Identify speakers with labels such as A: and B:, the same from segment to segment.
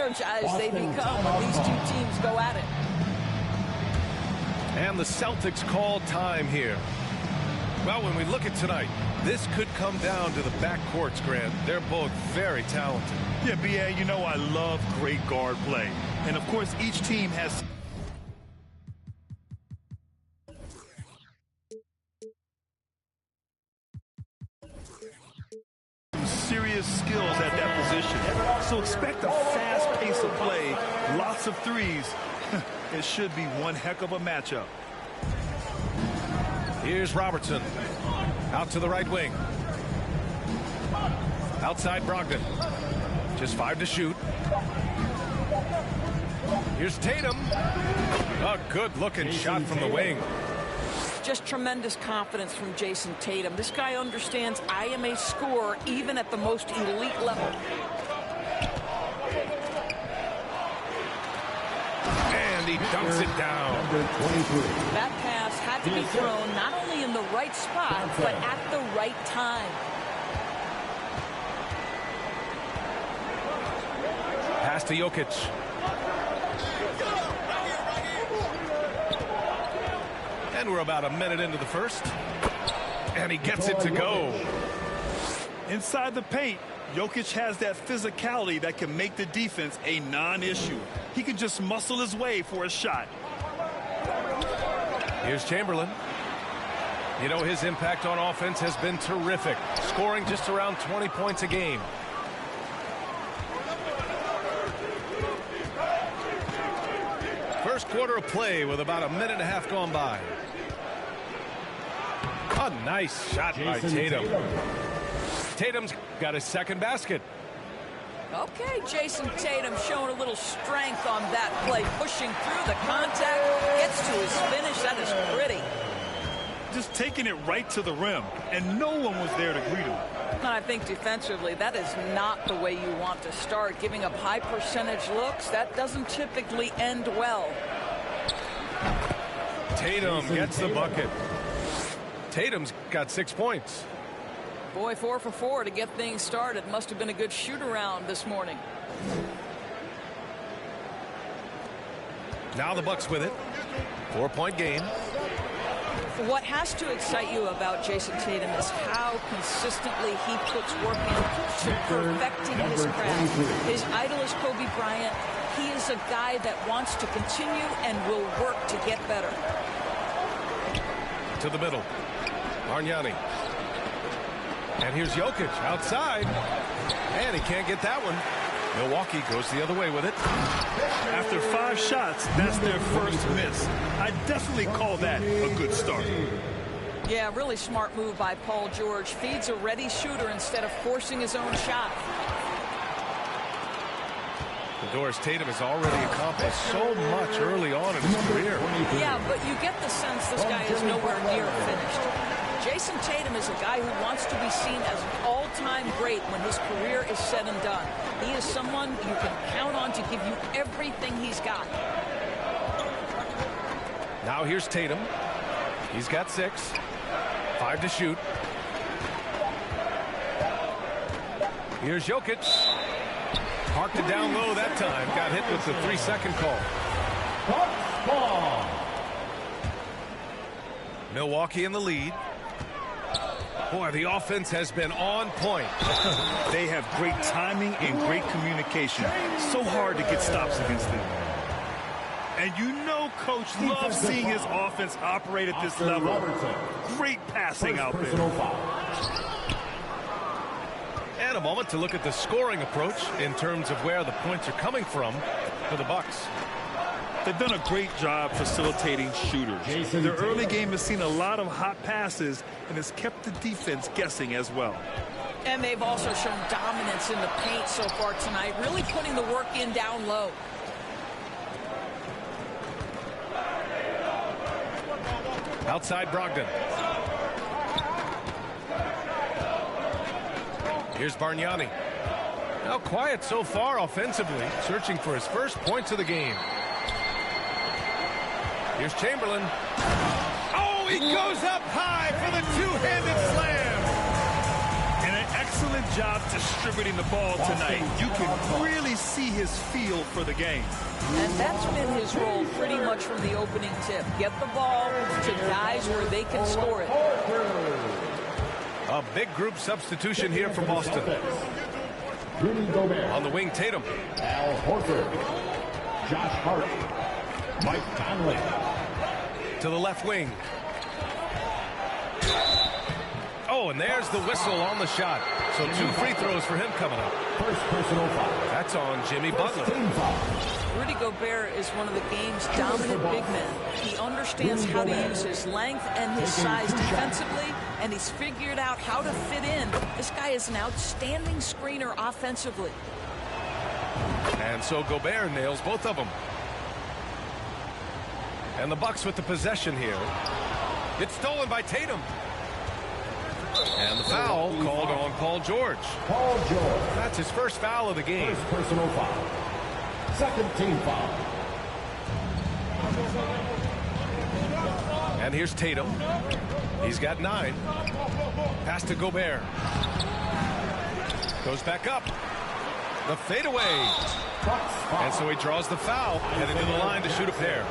A: energized they become when these two teams go at it.
B: And the Celtics call time here. Well, when we look at tonight, this could come down to the backcourts, Grant. They're both very talented.
C: Yeah, B.A., you know I love great guard play. And, of course, each team has serious skills at that position. So expect a fast pace of play, lots of threes. It should be one heck of a matchup.
B: Here's Robertson. Out to the right wing. Outside Brogdon. Just 5 to shoot. Here's Tatum. A good-looking shot from the wing.
A: Just tremendous confidence from Jason Tatum. This guy understands I am a scorer even at the most elite level.
B: And he dunks it down.
A: That pass had to be thrown not only in the right spot, but at the right time.
B: Pass to Jokic. And we're about a minute into the first. And he gets it to go.
C: Inside the paint, Jokic has that physicality that can make the defense a non-issue. He can just muscle his way for a shot.
B: Here's Chamberlain. You know, his impact on offense has been terrific, scoring just around 20 points a game. First quarter of play with about a minute and a half gone by. A nice shot by Tatum. Tatum's got his second basket.
A: Okay, Jason Tatum showing a little strength on that play, pushing through the contact, gets to his finish. That is pretty.
C: Just taking it right to the rim, and no one was there to greet him.
A: I think defensively, that is not the way you want to start. Giving up high percentage looks, that doesn't typically end well.
B: Tatum gets the bucket. Tatum's got 6 points.
A: Boy, 4 for 4 to get things started. Must have been a good shoot-around this morning.
B: Now the Bucks with it. 4-point game.
A: What has to excite you about Jason Tatum is how consistently he puts work into perfecting his craft. His idol is Kobe Bryant. He is a guy that wants to continue and will work to get better.
B: To the middle. Bargnani. And here's Jokic outside. And he can't get that one. Milwaukee goes the other way with it.
C: After 5 shots, that's their first miss. I definitely call that a good start.
A: Yeah, really smart move by Paul George. Feeds a ready shooter instead of forcing his own shot.
B: Doris Tatum has already accomplished so much early on in his career.
A: Yeah, but you get the sense this guy is nowhere near finished. Jason Tatum is a guy who wants to be seen as an all-time great when his career is said and done. He is someone you can count on to give you everything he's got.
B: Now here's Tatum. He's got 6. 5 to shoot. Here's Jokic. Parked it down low that time. Got hit with the 3-second call. Milwaukee in the lead. Boy, the offense has been on point.
C: They have great timing and great communication. So hard to get stops against them. And you know Coach loves seeing his offense operate at this level. Great passing out there.
B: And a moment to look at the scoring approach in terms of where the points are coming from for the Bucks.
C: They've done a great job facilitating shooters. Their early game has seen a lot of hot passes and has kept the defense guessing as well.
A: And they've also shown dominance in the paint so far tonight, really putting the work in down low.
B: Outside Brogdon. Here's Bargnani. Now quiet so far offensively, searching for his first points of the game. Here's Chamberlain. Oh, he goes up high for the two-handed slam.
C: And an excellent job distributing the ball tonight. You can really see his feel for the game.
A: And that's been his role pretty much from the opening tip. Get the ball to guys where they can score it.
B: A big group substitution here for Boston. On the wing, Tatum.
D: Al Horford. Josh Hart. Mike Conley.
B: To the left wing. Oh, and there's the whistle on the shot. So 2 free throws for him coming up.
D: First personal foul.
B: That's on Jimmy Butler.
D: Team foul.
A: Rudy Gobert is one of the game's dominant big men. He understands how to use his length and his size defensively, and he's figured out how to fit in. This guy is an outstanding screener offensively.
B: And so Gobert nails both of them. And the Bucks with the possession here. It's stolen by Tatum. And the foul called on Paul George.
D: Paul George.
B: That's his first foul of the game.
D: First personal foul. Second team foul.
B: And here's Tatum. He's got 9. Pass to Gobert. Goes back up. The fadeaway. And so he draws the foul. Heading to the line to shoot a pair.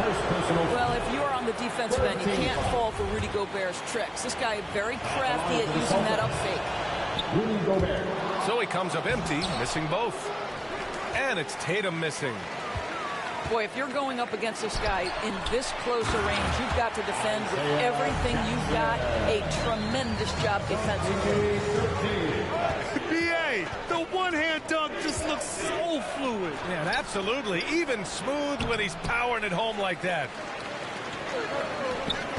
A: Well, if you're on the defensive end, you can't fall for Rudy Gobert's tricks. This guy is very crafty at using that up fake.
D: Rudy Gobert.
B: So he comes up empty, missing both. And it's Tatum missing.
A: Boy, if you're going up against this guy in this close a range, you've got to defend with everything you've got. A tremendous job defensively.
C: BA, the one-hand dunk just looks so fluid.
B: Yeah, absolutely. Even smooth when he's powering it home like that.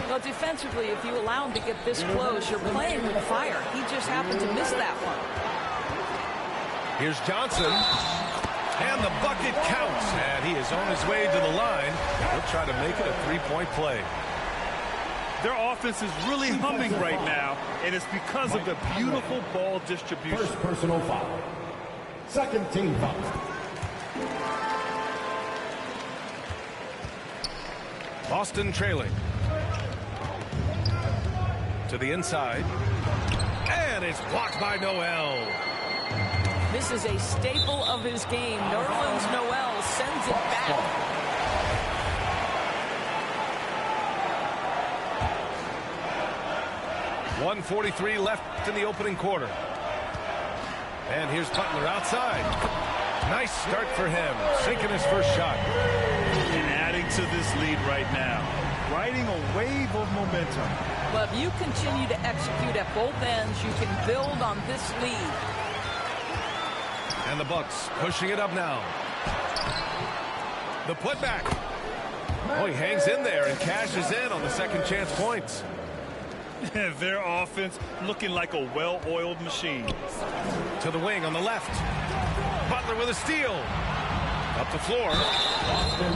A: Well, defensively, if you allow him to get this close, you're playing with fire. He just happened to miss that one.
B: Here's Johnson. And the bucket counts. And he is on his way to the line. He'll try to make it a 3-point play.
C: Their offense is really humming right now, and it's because of the beautiful ball distribution.
D: First personal foul. Second team foul.
B: Boston trailing. To the inside. And it's blocked by Noel.
A: This is a staple of his game. Nerlens Noel sends it back.
B: 1:43 left in the opening quarter. And here's Butler outside. Nice start for him, sinking his first shot.
C: And adding to this lead right now, riding a wave of momentum.
A: Well, if you continue to execute at both ends, you can build on this lead.
B: And the Bucks pushing it up now. The putback. Oh, he hangs in there and cashes in on the second chance points.
C: Their offense looking like a well-oiled machine.
B: To the wing on the left. Butler with a steal. Up the floor.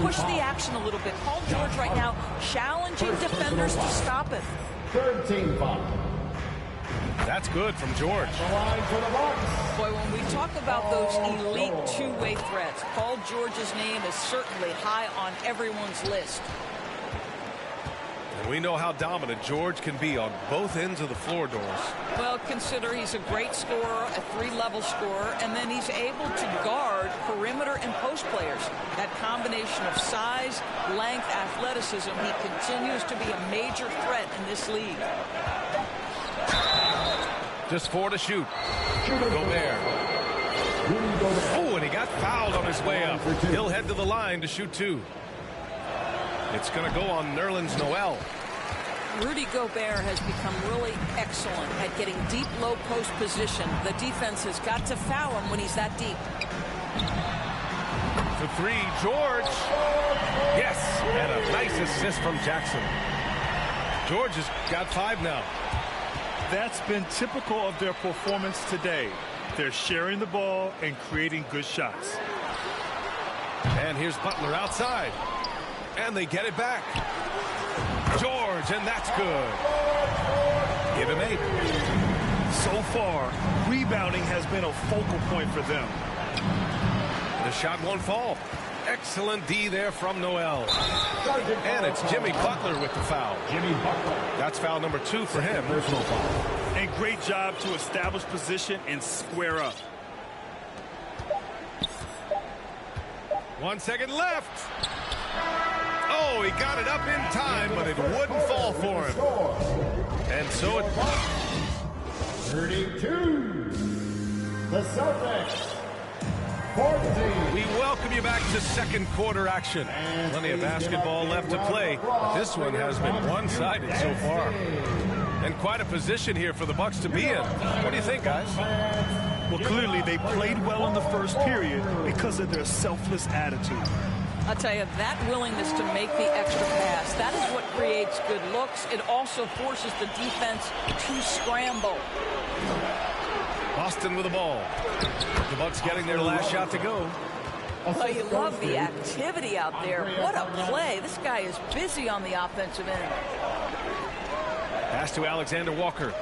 A: Push the action a little bit. Paul George right now challenging defenders to stop it.
D: Third team foul.
B: That's good from George.
D: The line for the Bucks.
A: Boy, when we talk about those elite two-way threats, Paul George's name is certainly high on everyone's list.
B: And we know how dominant George can be on both ends of the floor, Doris.
A: Well, consider he's a great scorer, a three-level scorer, and then he's able to guard perimeter and post players. That combination of size, length, athleticism, he continues to be a major threat in this league.
B: Just 4 to shoot. Gobert. Oh, and he got fouled on his way up. He'll head to the line to shoot 2. It's going to go on Nerlens Noel.
A: Rudy Gobert has become really excellent at getting deep low post position. The defense has got to foul him when he's that deep.
B: For 3, George. Yes, and a nice assist from Jackson. George has got 5 now.
C: That's been typical of their performance today. They're sharing the ball and creating good shots.
B: And here's Butler outside. And they get it back. George, and that's good. Give him 8.
C: So far, rebounding has been a focal point for them.
B: The shot won't fall. Excellent D there from Noel. And it's Jimmy Butler with the foul.
D: Jimmy Butler.
B: That's foul number 2 for him.
D: Personal foul.
C: And great job to establish position and square up.
B: 1 second left. Oh, he got it up in time, but it wouldn't fall for him. And so it...
D: 32. The Celtics. 14.
B: We welcome you back to second quarter action. Plenty of basketball left to play, but this one has been one-sided so far. And quite a position here for the Bucks to be in. What do you think, guys?
C: Well, clearly they played well in the first period because of their selfless attitude.
A: I'll tell you, that willingness to make the extra pass, that is what creates good looks. It also forces the defense to scramble.
B: Boston with the ball. The Bucks getting their last shot to go.
A: Well, you love the activity out there. What a play. This guy is busy on the offensive end.
B: Pass to Alexander Walker.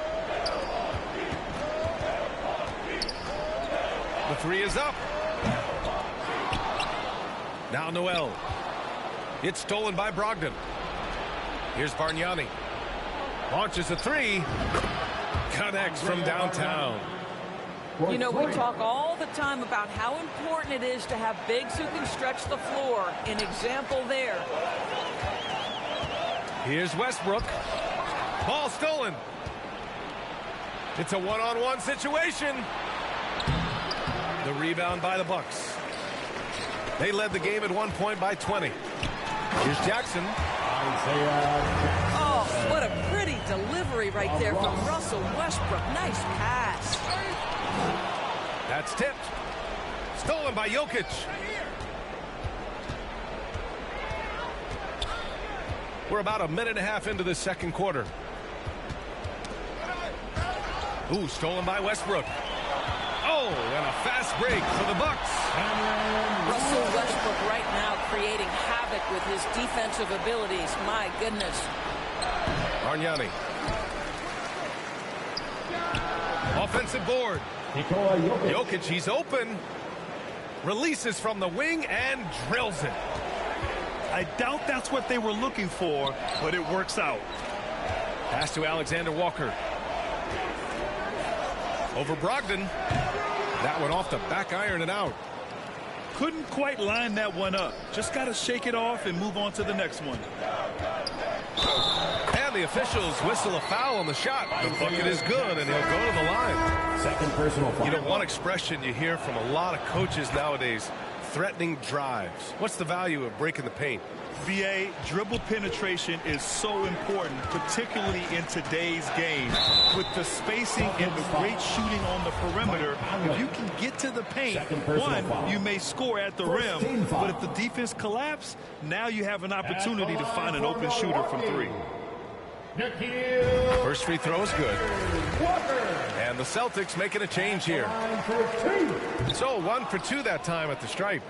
B: The 3 is up. Now Noel. It's stolen by Brogdon. Here's Bargnani. Launches a 3. Connects from downtown.
A: You know, we talk all the time about how important it is to have bigs who can stretch the floor. An example there.
B: Here's Westbrook. Ball stolen. It's a one-on-one situation. The rebound by the Bucks. They led the game at one point by 20. Here's Jackson.
A: Oh, what a pretty delivery right there from Russell Westbrook. Nice pass.
B: That's tipped. Stolen by Jokic. We're about a minute and a half into the second quarter. Ooh, stolen by Westbrook. Oh, and a fast break for the Bucks.
A: Russell Westbrook right now creating havoc with his defensive abilities. My goodness.
B: Bargnani. Offensive board. Jokic, he's open. Releases from the wing and drills it.
C: I doubt that's what they were looking for, but it works out.
B: Pass to Alexander Walker. Over Brogdon. That one off the back iron and out.
C: Couldn't quite line that one up. Just got to shake it off and move on to the next one.
B: And the officials whistle a foul on the shot. The bucket is good, and he'll go to the line.
D: Second personal foul.
B: You know, one expression you hear from a lot of coaches nowadays, threatening drives. What's the value of breaking the paint?
C: VA, dribble penetration is so important, particularly in today's game. With the spacing and the great shooting on the perimeter, if you can get to the paint, one, you may score at the rim, but if the defense collapses, now you have an opportunity to find an open shooter from 3.
B: First free throw is good. And the Celtics making a change here. So 1 for 2 that time at the stripe.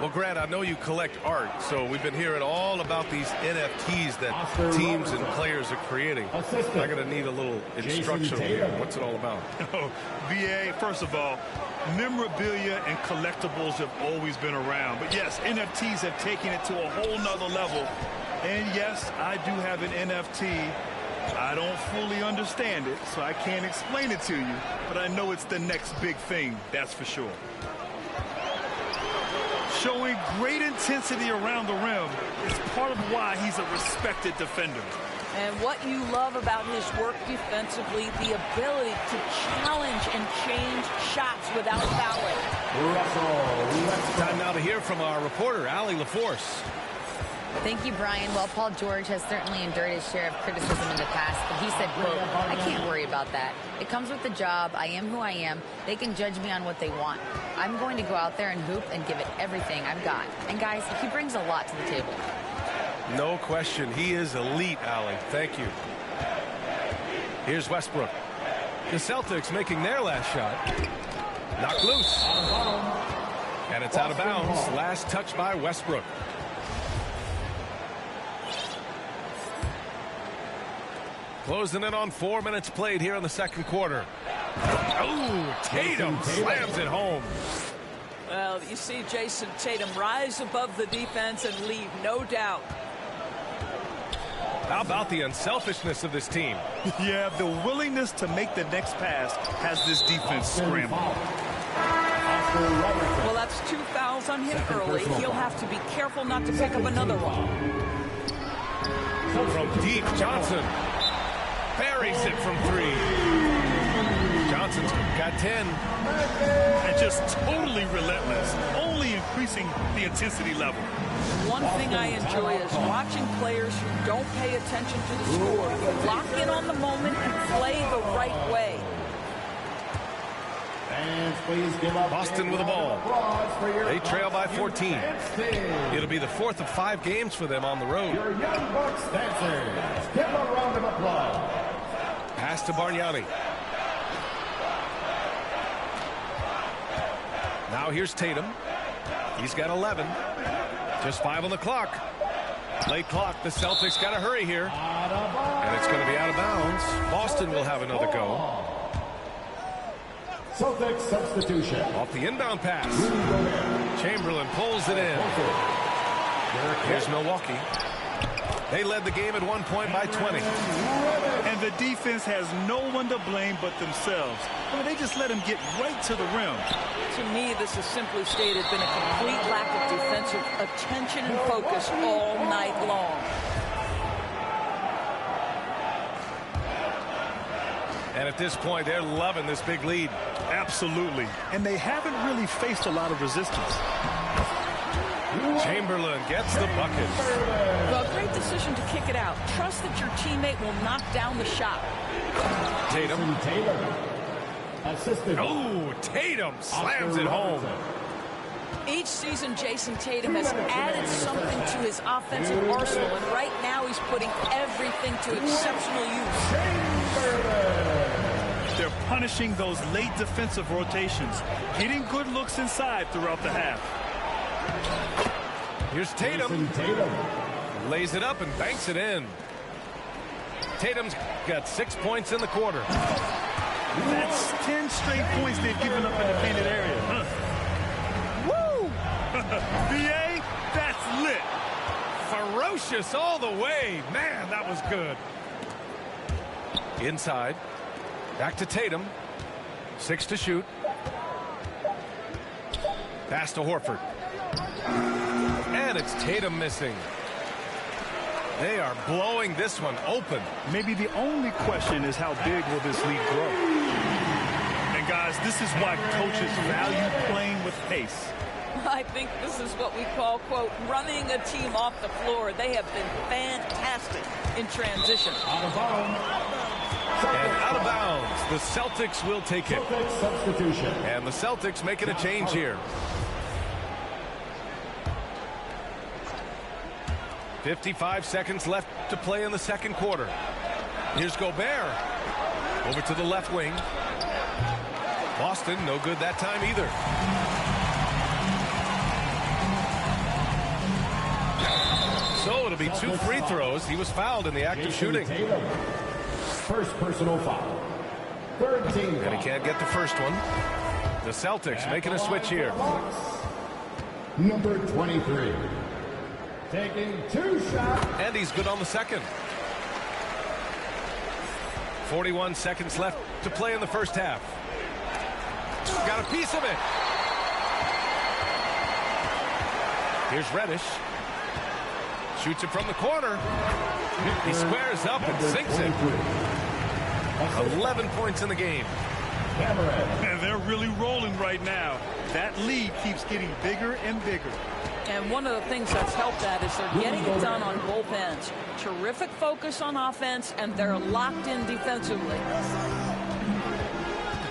B: Well, Grant, I know you collect art, so we've been hearing all about these NFTs that teams and players are creating. I'm going to need a little instruction here. What's it all about?
C: Oh, VA, first of all, memorabilia and collectibles have always been around. But yes, NFTs have taken it to a whole nother level. And yes, I do have an NFT. I don't fully understand it, so I can't explain it to you. But I know it's the next big thing, that's for sure. Showing great intensity around the rim is part of why he's a respected defender.
A: And what you love about his work defensively, the ability to challenge and change shots without fouling.
B: Time now to hear from our reporter, Allie LaForce.
E: Thank you, Brian. Well, Paul George has certainly endured his share of criticism in the past, but he said, quote, "I can't worry about that. It comes with the job. I am who I am. They can judge me on what they want. I'm going to go out there and hoop and give it everything I've got." And guys, he brings a lot to the table.
B: No question. He is elite, Allie. Thank you. Here's Westbrook. The Celtics making their last shot. Knocked loose. And it's out of bounds. Last touch by Westbrook. Closing in on 4 minutes played here in the second quarter. Oh, Tatum slams it home.
A: Well, Well, you see Jason Tatum rise above the defense and lead, no doubt.
B: How about the unselfishness of this team?
C: Yeah, the willingness to make the next pass has this defense scrambling.
A: Well, that's 2 fouls on him early. He'll have to be careful not to pick up another one.
B: From deep, Johnson buries it from 3. Johnson's got 10.
C: And just totally relentless, only increasing the intensity level.
A: One thing I enjoy is watching players who don't pay attention to the score. You lock in on the moment and play the right way.
B: Boston with the ball. They trail by 14. It'll be the 4th of 5 games for them on the road.
D: Your Young Bucks dancers, give a round of applause.
B: Pass to Bargnani. Now here's Tatum. He's got 11. Just 5 on the clock. Late clock. The Celtics got to hurry here. And it's going to be out of bounds. Boston will have another go.
D: Celtics substitution.
B: Off the inbound pass. Chamberlain pulls it in. Here's Milwaukee. They led the game at one point by 20.
C: And the defense has no one to blame but themselves. I mean, they just let him get right to the rim.
A: To me, this has simply stated been a complete lack of defensive attention and focus all night long.
B: And at this point, they're loving this big lead.
C: Absolutely. And they haven't really faced a lot of resistance.
B: Chamberlain gets the bucket.
A: Well, great decision to kick it out. Trust that your teammate will knock down the shot.
B: Tatum.
D: Assisted.
B: Oh, Tatum slams it home.
A: Each season, Jason Tatum has added something to his offensive arsenal, and right now he's putting everything to exceptional use.
C: They're punishing those late defensive rotations, getting good looks inside throughout the half.
B: Here's Tatum. Lays it up and banks it in. Tatum's got 6 points in the quarter.
C: That's 10 straight points they've given up in the painted area. Huh? Woo! BA, that's lit.
B: Ferocious all the way. Man, that was good. Inside. Back to Tatum. 6 to shoot. Pass to Horford. And it's Tatum missing. They are blowing this one open.
C: Maybe the only question is how big will this lead grow? And guys, this is why coaches value playing with pace.
A: I think this is what we call, quote, running a team off the floor. They have been fantastic in transition.
B: And out of bounds, the Celtics will take it.
D: Substitution.
B: And the Celtics making a change here. 55 seconds left to play in the second quarter. Here's Gobert. Over to the left wing. Boston, no good that time either. So it'll be 2 free throws. He was fouled in the act of shooting.
D: First personal foul. Third team foul.
B: And he can't get the first one. The Celtics making a switch here.
D: Number 23. Taking 2 shots.
B: And he's good on the second. 41 seconds left to play in the first half. Got a piece of it. Here's Reddish. Shoots it from the corner. He squares up and sinks it. 11 points in the game.
C: And they're really rolling right now. That lead keeps getting bigger and bigger.
A: And one of the things that's helped that is they're getting it done on both ends. Terrific focus on offense, and they're locked in defensively.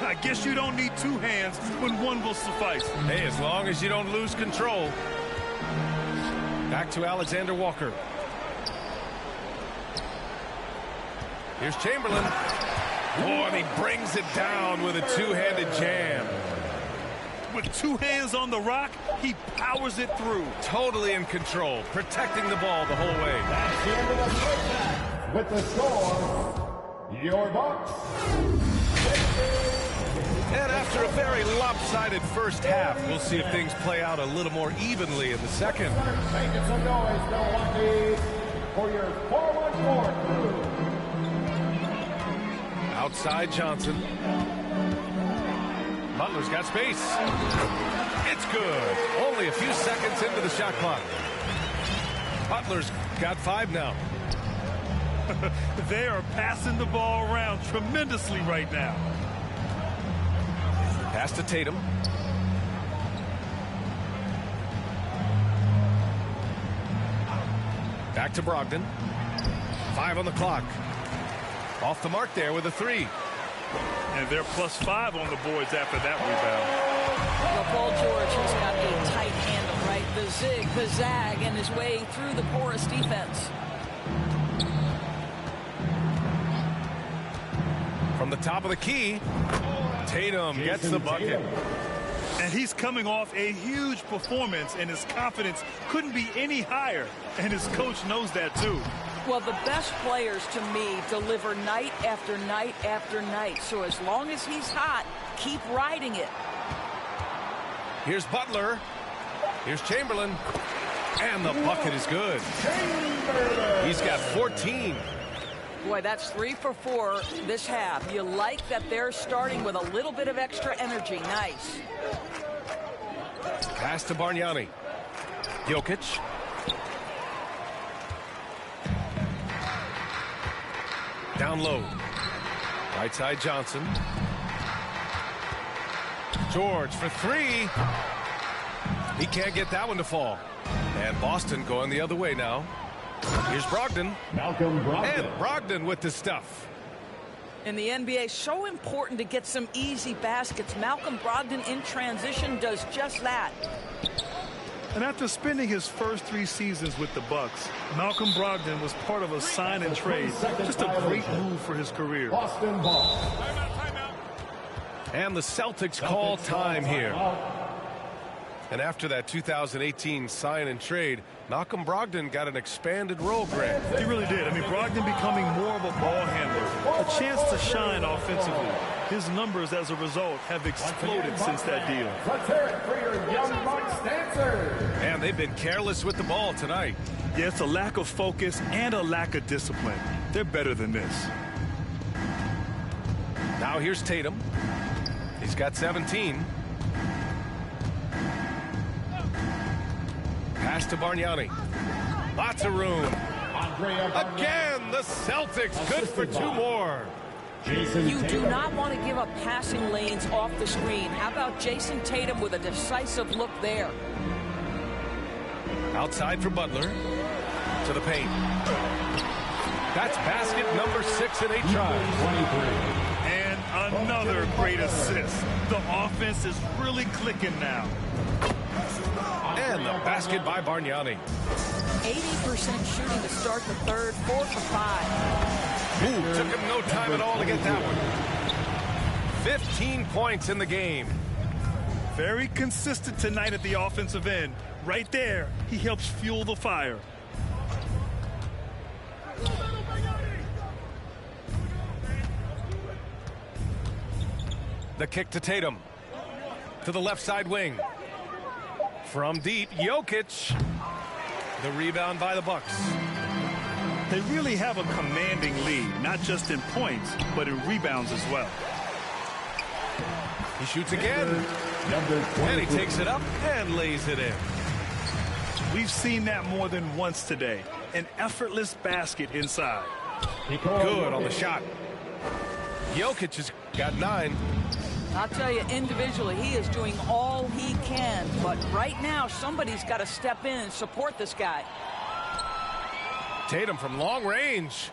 C: I guess you don't need 2 hands when one will suffice.
B: Hey, as long as you don't lose control. Back to Alexander Walker. Here's Chamberlain. Oh, and he brings it down with a 2-handed jam.
C: With 2 hands on the rock, he powers it through.
B: Totally in control, protecting the ball the whole way.
D: That's the end of the first half. With the score, your Bucks
B: And after a very lopsided first half, we'll see if things play out a little more evenly in the second.
D: Making some noise, Milwaukee, for your 4-1-4 crew.
B: Outside Johnson. Butler's got space. It's good. Only a few seconds into the shot clock. Butler's got 5 now.
C: They are passing the ball around tremendously right now.
B: Pass to Tatum. Back to Brogdon. 5 on the clock. Off the mark there with a 3.
C: And they're +5 on the boards after that rebound.
A: Well, Paul George has got a tight handle, right? The zig, the zag, and his way through the porous defense.
B: From the top of the key, Tatum gets the bucket.
C: And he's coming off a huge performance, and his confidence couldn't be any higher. And his coach knows that, too.
A: Well, the best players, to me, deliver night after night after night. So as long as he's hot, keep riding it.
B: Here's Butler. Here's Chamberlain. And the bucket is good. He's got 14.
A: Boy, that's 3 for 4 this half. You like that they're starting with a little bit of extra energy. Nice.
B: Pass to Bargnani. Jokic. Down low. Right side Johnson. George for 3. He can't get that one to fall. And Boston going the other way now. Here's Brogdon.
D: Malcolm Brogdon.
B: And Brogdon with the stuff.
A: In the NBA, so important to get some easy baskets. Malcolm Brogdon in transition does just that.
C: And after spending his first 3 seasons with the Bucks, Malcolm Brogdon was part of a sign and trade. Just a great move for his career.
D: Boston ball.
B: And the Celtics call time here. And after that 2018 sign and trade, Malcolm Brogdon got an expanded role, Grant.
C: He really did. I mean, Brogdon becoming more of a ball handler, a chance to shine offensively. His numbers as a result have exploded since that deal.
D: Let's hear it for your young Bucks dancers.
B: And they've been careless with the ball tonight.
C: Yeah, it's a lack of focus and a lack of discipline. They're better than this.
B: Now here's Tatum. He's got 17. Pass to Bargnani. Lots of room. Again, the Celtics good for 2 more.
A: You do not want to give up passing lanes off the screen. How about Jason Tatum with a decisive look there?
B: Outside for Butler. To the paint. That's basket number 6 in 8 tries.
C: And another great assist. The offense is really clicking now.
B: And the basket by Bargnani.
A: 80% shooting to start the third, 4 for 5.
B: Ooh, took him no time at all to get that one. 15 points in the game.
C: Very consistent tonight at the offensive end. Right there, he helps fuel the fire.
B: The kick to Tatum. To the left side wing. From deep, Jokic. The rebound by the Bucks.
C: They really have a commanding lead, not just in points, but in rebounds as well.
B: He shoots again. And he takes it up and lays it in.
C: We've seen that more than once today. An effortless basket inside.
B: Good on the shot. Jokic has got 9.
A: I'll tell you, individually, he is doing all he can. But right now, somebody's got to step in and support this guy.
B: Tatum from long range.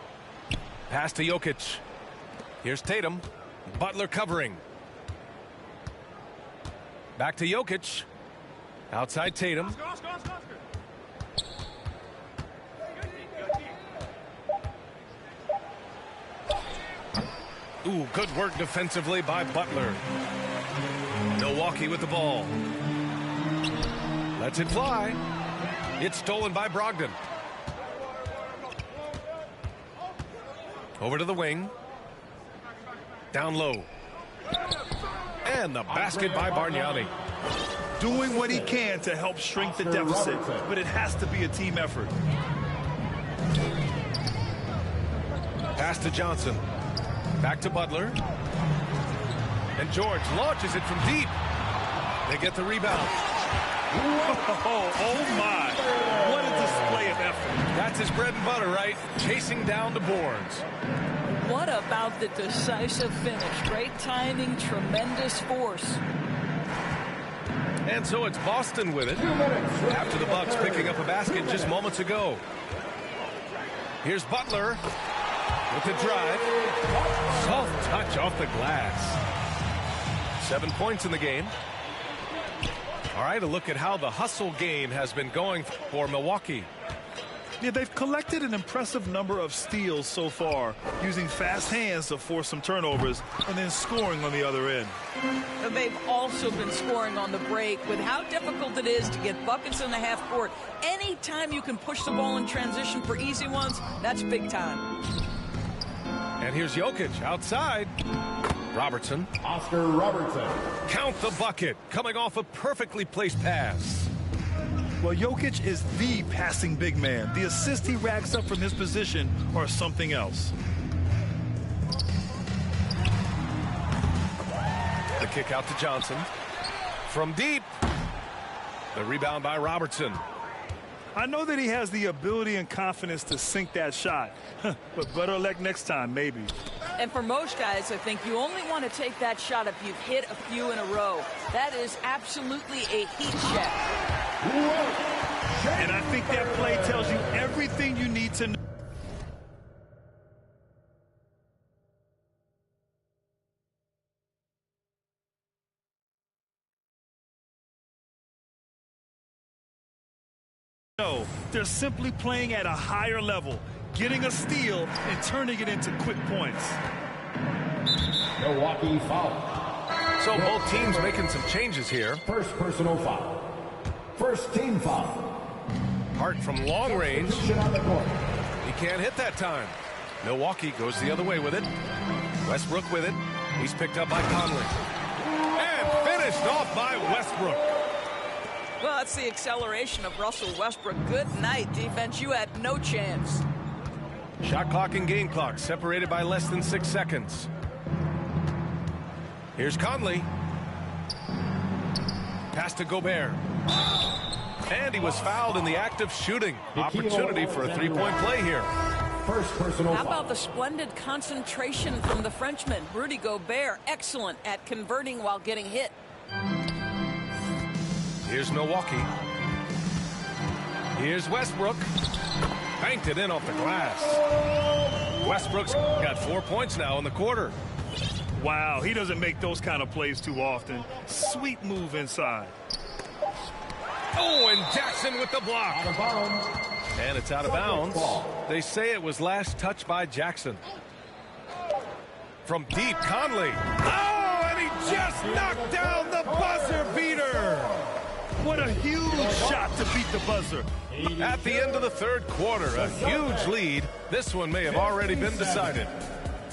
B: Pass to Jokic. Here's Tatum. Butler covering. Back to Jokic. Outside Tatum. Ooh, good work defensively by Butler. Milwaukee with the ball. Lets it fly. It's stolen by Brogdon. Over to the wing. Down low. And the basket by Bargnani.
C: Doing what he can to help shrink the deficit, but it has to be a team effort.
B: Pass to Johnson. Back to Butler. And George launches it from deep. They get the rebound.
C: Oh my. What a display of effort.
B: That's his bread and butter, right? Chasing down the boards.
A: What about the decisive finish? Great timing, tremendous force.
B: And so it's Boston with it. After the Bucks picking up a basket just moments ago. Here's Butler with the drive. Soft touch off the glass. 7 points in the game. All right, a look at how the hustle game has been going for Milwaukee.
C: Yeah, they've collected an impressive number of steals so far, using fast hands to force some turnovers and then scoring on the other end.
A: And they've also been scoring on the break. With how difficult it is to get buckets in the half court, anytime you can push the ball in transition for easy ones, that's big time.
B: And here's Jokic outside. Robertson.
D: Oscar Robertson.
B: Count the bucket, coming off a perfectly placed pass.
C: Well, Jokic is the passing big man. The assists he racks up from his position are something else.
B: The kick out to Johnson. From deep. The rebound by Robertson.
C: I know that he has the ability and confidence to sink that shot, but better luck next time, maybe.
A: And for most guys, I think you only want to take that shot if you've hit a few in a row. That is absolutely a heat check.
C: And I think that play tells you everything you need to know. No, they're simply playing at a higher level, getting a steal and turning it into quick points.
D: Milwaukee foul.
B: So both teams making some changes here.
D: First personal foul. First team foul.
B: Hart from long range.
D: On the court.
B: He can't hit that time. Milwaukee goes the other way with it. Westbrook with it. He's picked up by Conley. And finished off by Westbrook.
A: Well, that's the acceleration of Russell Westbrook. Good night, defense. You had no chance.
B: Shot clock and game clock separated by less than 6 seconds. Here's Conley. Pass to Gobert. And he was fouled in the act of shooting. Opportunity for a three-point play here.
D: First personal
A: How
D: foul.
A: about the splendid concentration from the Frenchman, Rudy Gobert? Excellent at converting while getting hit.
B: Here's Milwaukee. Here's Westbrook. Banked it in off the glass. Westbrook's got 4 points now in the quarter.
C: Wow, he doesn't make those kind of plays too often. Sweet move inside.
B: Oh, and Jackson with the block.
D: Out of bounds.
B: And it's out of bounds. They say it was last touched by Jackson. From deep, Conley. Oh, and he just knocked down the buzzer beater.
C: What a huge shot to beat the buzzer.
B: At the end of the third quarter, a huge lead. This one may have already been decided.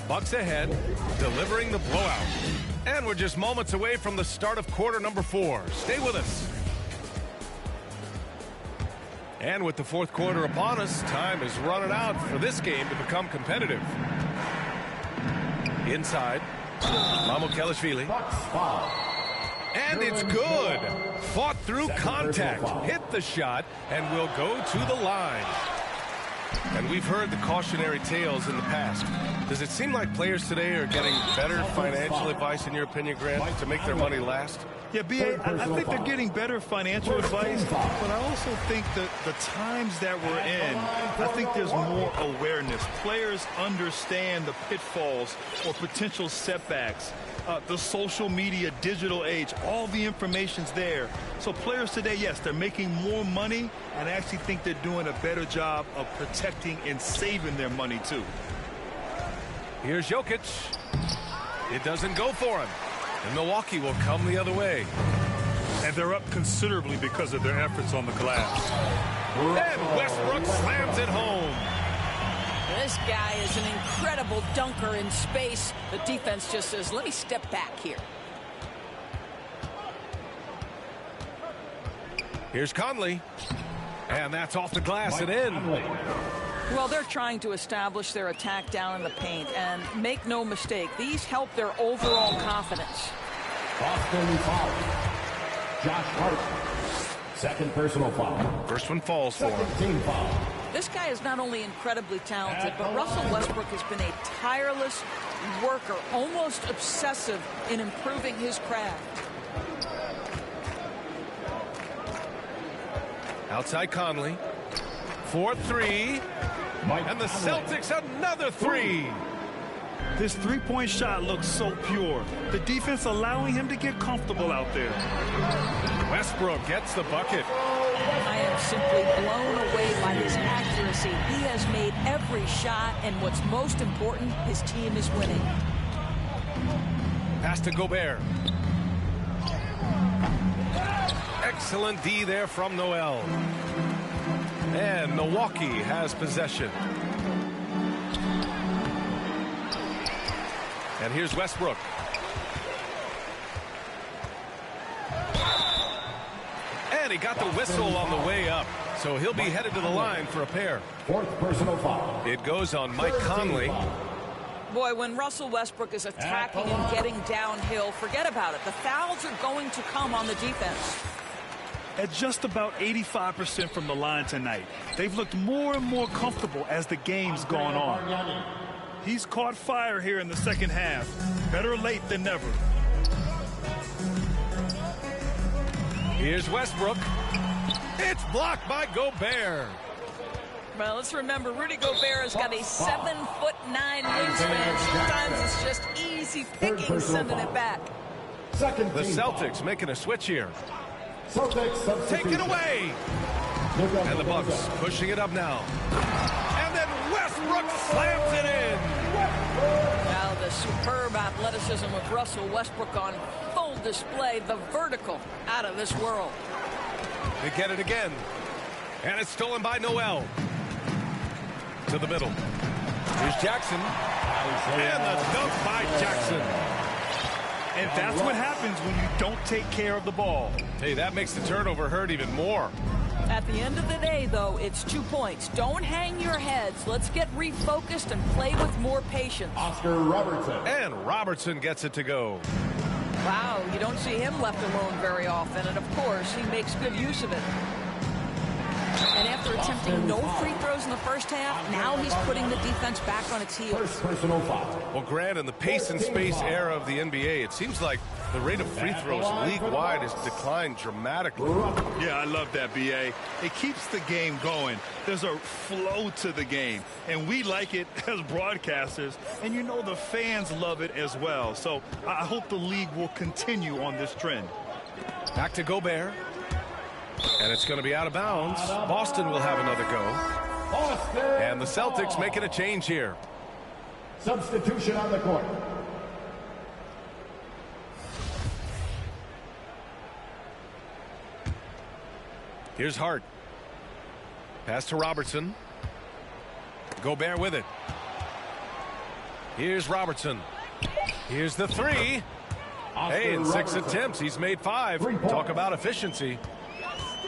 B: Bucks ahead, delivering the blowout. And we're just moments away from the start of quarter number 4. Stay with us. And with the fourth quarter upon us, time is running out for this game to become competitive. Inside, Mamukelashvili.
D: Bucks foul.
B: And it's good. Fought through contact, hit the shot, and will go to the line. And we've heard the cautionary tales in the past. Does it seem like players today are getting better financial advice, in your opinion, Grant, to make their money last?
C: Yeah, B.A., I think they're getting better financial advice, but I also think that the times that we're in, I think there's more awareness. Players understand the pitfalls or potential setbacks. The social media, digital age, all the information's there. So players today, yes, they're making more money, and I actually think they're doing a better job of protecting and saving their money, too.
B: Here's Jokic. It doesn't go for him. And Milwaukee will come the other way.
C: And they're up considerably because of their efforts on the glass.
B: And Westbrook slams it home.
A: This guy is an incredible dunker in space. The defense just says, let me step back here.
B: Here's Conley. And that's off the glass and in.
A: Well, they're trying to establish their attack down in the paint. And make no mistake, these help their overall confidence.
D: Boston foul. Josh Hart. Second personal foul.
B: First one falls for him.
D: Second team foul.
A: This guy is not only incredibly talented, but Russell Westbrook has been a tireless worker, almost obsessive in improving his craft.
B: Outside Conley. 4-3. And the Celtics another three.
C: This three-point shot looks so pure. The defense allowing him to get comfortable out there.
B: Westbrook gets the bucket.
A: I am simply blown away by his accuracy. He has made every shot, and what's most important, his team is winning.
B: Pass to Gobert. Excellent D there from Noel. And Milwaukee has possession. And here's Westbrook. And he got the whistle on the way up. So he'll be headed to the line for a pair.
D: Fourth personal foul.
B: It goes on Mike Conley.
A: Boy, when Russell Westbrook is attacking and getting downhill, forget about it. The fouls are going to come on the defense.
C: At just about 85% from the line tonight, they've looked more and more comfortable as the game's gone on. He's caught fire here in the second half. Better late than never.
B: Here's Westbrook. It's blocked by Gobert.
A: Well, let's remember, Rudy Gobert has got a 7'9" wingspan. Sometimes it's just easy picking, sending it back.
B: The Celtics making a switch here. Take it away. And the Bucks pushing it up now. And then Westbrook slams it in.
A: Now the superb athleticism of Russell Westbrook on full display. The vertical out of this world.
B: They get it again. And it's stolen by Noel. To the middle. Here's Jackson. And the dunk by Jackson.
C: And that's what happens when you don't take care of the ball.
B: Hey, that makes the turnover hurt even more.
A: At the end of the day, though, it's 2 points. Don't hang your heads. Let's get refocused and play with more patience.
D: Oscar Robertson.
B: And Robertson gets it to go.
A: Wow, you don't see him left alone very often. And, of course, he makes good use of it. And after attempting no free throws in the first half, now he's putting the defense back on its heels.
D: First personal foul.
B: Well, Grant, in the pace and space era of the NBA, it seems like the rate of free throws league-wide has declined dramatically.
C: Yeah, I love that, B.A. It keeps the game going. There's a flow to the game, and we like it as broadcasters, and you know the fans love it as well. So I hope the league will continue on this trend.
B: Back to Gobert. And it's going to be out of bounds. Boston will have another go. And the Celtics making a change here.
D: Substitution on the court.
B: Here's Hart. Pass to Robertson. Gobert with it. Here's Robertson. Here's the three. Hey, in 6 attempts, he's made 5. Talk about efficiency.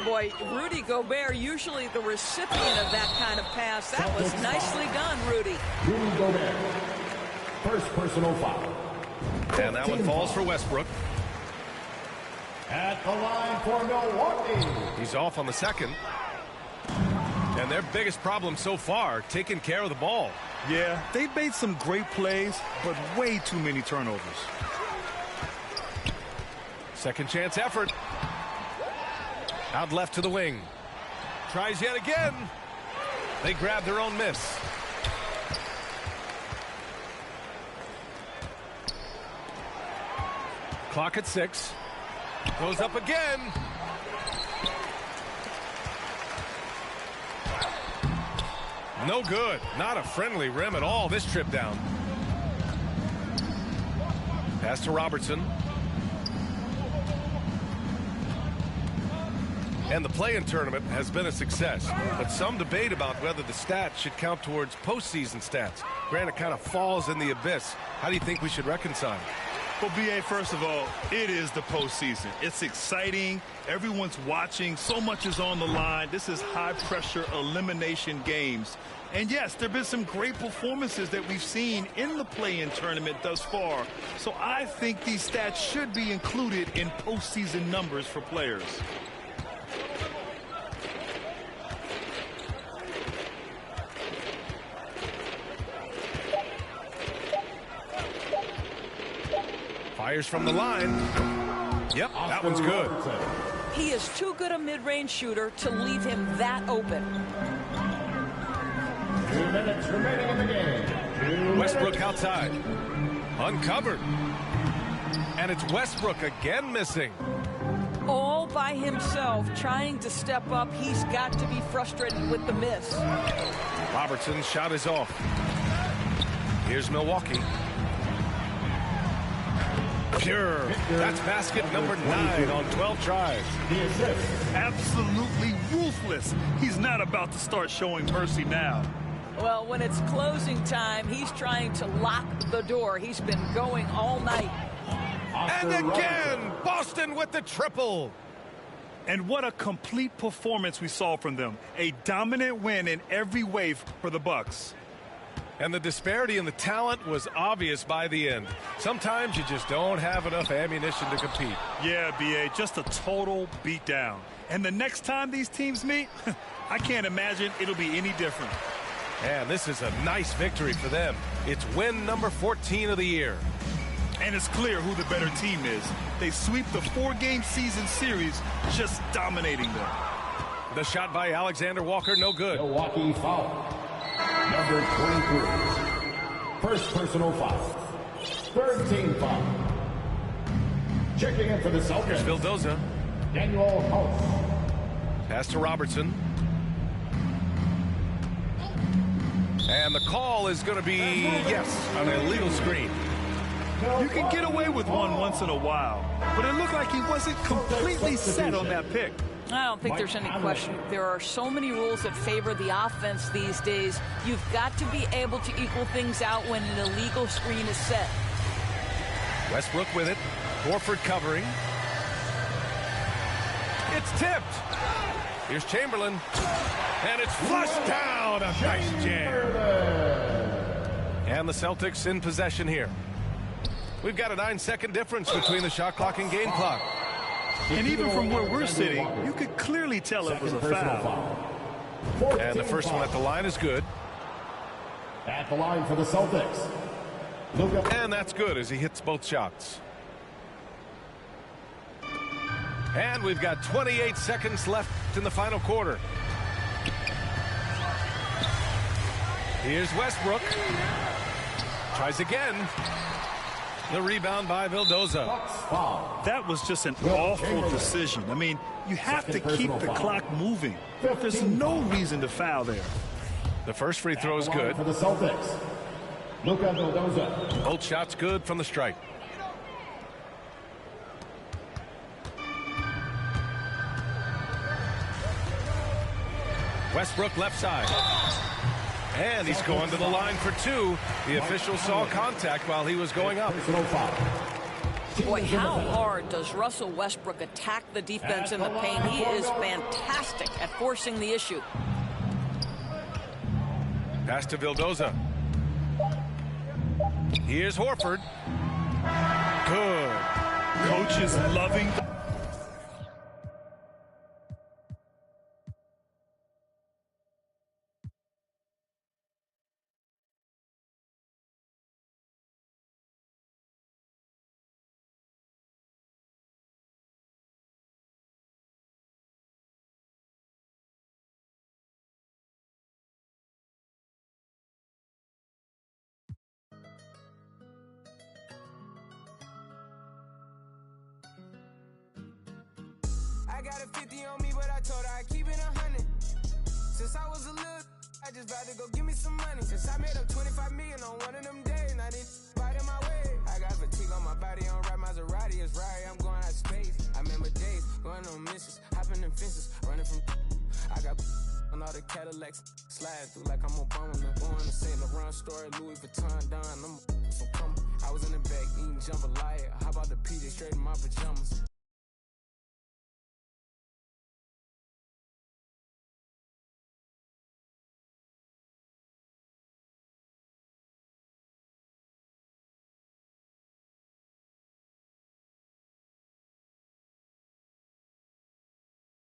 A: Boy, Rudy Gobert, usually the recipient of that kind of pass. That was nicely done, Rudy.
D: Rudy Gobert. First personal foul.
B: And that one falls for Westbrook.
D: At the line for Milwaukee.
B: He's off on the second. And their biggest problem so far, taking care of the ball.
C: Yeah, they've made some great plays, but way too many turnovers.
B: Second chance effort. Out left to the wing. Tries yet again. They grab their own miss. Clock at 6. Goes up again. No good. Not a friendly rim at all this trip down. Pass to Robertson. And the play-in tournament has been a success, but some debate about whether the stats should count towards postseason stats. Granted, it kind of falls in the abyss. How do you think we should reconcile?
C: Well, B.A., first of all, it is the postseason. It's exciting. Everyone's watching. So much is on the line. This is high-pressure elimination games. And, yes, there have been some great performances that we've seen in the play-in tournament thus far. So I think these stats should be included in postseason numbers for players.
B: Fires from the line. Yep, that one's good.
A: He is too good a mid-range shooter to leave him that open.
D: 2 minutes remaining in the game.
B: Westbrook outside. Uncovered. And it's Westbrook again missing.
A: All by himself, trying to step up. He's got to be frustrated with the miss.
B: Robertson's shot is off. Here's Milwaukee. Pure. That's basket number 9 on 12 tries.
C: Absolutely ruthless. He's not about to start showing mercy now.
A: Well, when it's closing time, he's trying to lock the door. He's been going all night.
B: And again, Boston with the triple.
C: And what a complete performance we saw from them. A dominant win in every way for the Bucks.
B: And the disparity in the talent was obvious by the end. Sometimes you just don't have enough ammunition to compete.
C: Yeah, B.A., just a total beatdown. And the next time these teams meet, I can't imagine it'll be any different.
B: And this is a nice victory for them. It's win number 14 of the year.
C: And it's clear who the better team is. They sweep the 4-game season series, just dominating them.
B: The shot by Alexander Walker, no good.
D: Milwaukee foul. Number 23. First personal foul. Third team foul. Checking in for the Celtics.
B: Vildoza.
D: Daniel House.
B: Pass to Robertson. And the call is going to be, yes, an illegal screen.
C: You can get away with one once in a while, but it looked like he wasn't completely set on that pick.
A: I don't think there's any question. There are so many rules that favor the offense these days. You've got to be able to equal things out when an illegal screen is set.
B: Westbrook with it. Horford covering. It's tipped. Here's Chamberlain. And it's flushed down. A nice jam. And the Celtics in possession here. We've got a 9-second difference between the shot clock and game clock.
C: And even from where we're sitting, you could clearly tell it was a foul.
B: And the first one at the line is good.
D: At the line for the Celtics.
B: And that's good as he hits both shots. And we've got 28 seconds left in the final quarter. Here's Westbrook. Tries again. The rebound by Vildoza.
C: That was just an awful decision. I mean, you have to keep the clock moving. There's no reason to foul there.
B: The first free throw is good.
D: For the Celtics. Luka Vildoza.
B: Both shots good from the strike. Westbrook left side. And he's going to the line for 2. The official saw contact while he was going up.
A: Boy, how hard does Russell Westbrook attack the defense in the paint? He is fantastic at forcing the issue.
B: Pass to Vildoza. Here's Horford. Good.
C: Coach is loving.
F: I got a 50 on me, but I told her I keep it 100. Since I was a little, I just vowed to go give me some money. Since I made up 25 million on one of them days, I didn't fight in my way. I got fatigue on my body, on right Maserati, it's right, I'm going out of space. I remember days, going on missions, hopping in fences, running from. I got on all the Cadillacs, slide through like I'm Obama. Going to St. Laurent store, Louis Vuitton, Don. I'm so come. I was in the back eating jambalaya. How about the P? They straight in my pajamas.